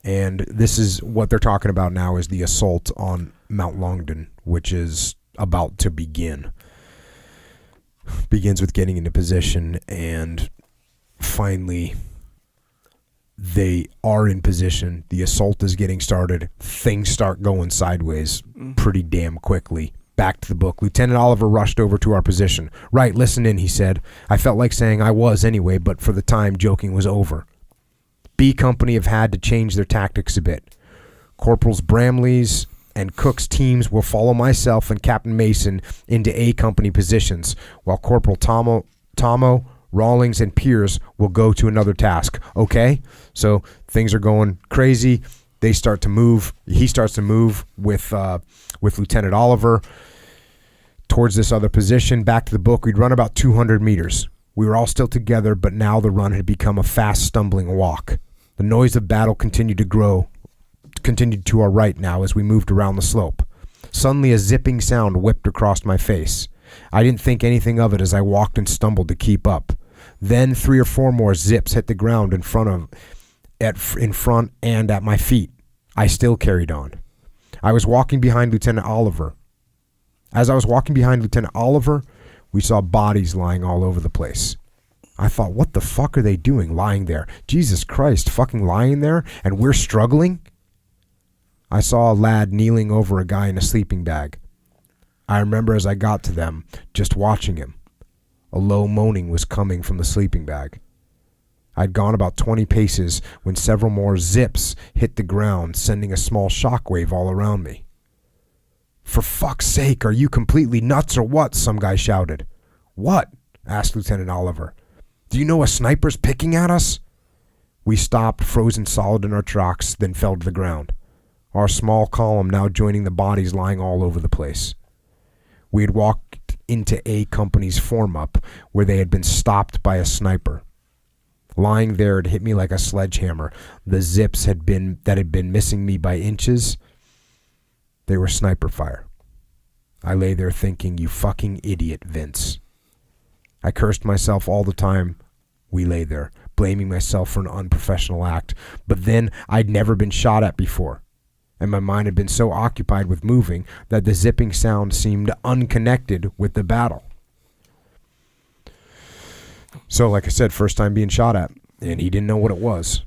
And this is what they're talking about now, is the assault on Mount Longdon, which is about to begin. Begins with getting into position, and finally they are in position. The assault is getting started. Things start going sideways pretty damn quickly. Back to the book. Lieutenant Oliver rushed over to our position. "Right, listen in," he said. I felt like saying I was anyway, but for the time, joking was over. B Company have had to change their tactics a bit. Corporals Bramley's and Cook's teams will follow myself and Captain Mason into A Company positions, while Corporal Tomo, Rawlings, and Pierce will go to another task. Okay? So things are going crazy. They start to move. He starts to move with Lieutenant Oliver towards this other position. Back to the book. We'd run about 200 meters. We were all still together, but now the run had become a fast, stumbling walk. The noise of battle continued to grow, continued to our right now as we moved around the slope. Suddenly a zipping sound whipped across my face. I didn't think anything of it as I walked and stumbled to keep up. Then 3 or 4 more zips hit the ground in front and at my feet. I still carried on. I was walking behind Lieutenant Oliver. As I was walking behind Lieutenant Oliver, we saw bodies lying all over the place. I thought, what the fuck are they doing lying there? Jesus Christ, fucking lying there, and we're struggling? I saw a lad kneeling over a guy in a sleeping bag. I remember as I got to them, just watching him. A low moaning was coming from the sleeping bag. I'd gone about 20 paces when several more zips hit the ground, sending a small shockwave all around me. "For fuck's sake, are you completely nuts or what?" some guy shouted. "What?" asked Lieutenant Oliver. "Do you know a sniper's picking at us?" We stopped, frozen solid in our tracks, then fell to the ground. Our small column now joining the bodies lying all over the place. We had walked into A Company's form-up, where they had been stopped by a sniper. Lying there, it hit me like a sledgehammer. The zips had been missing me by inches. They were sniper fire. I lay there thinking, you fucking idiot, Vince. I cursed myself all the time we lay there, blaming myself for an unprofessional act. But then I'd never been shot at before, and my mind had been so occupied with moving that the zipping sound seemed unconnected with the battle. So, like I said, first time being shot at, and he didn't know what it was.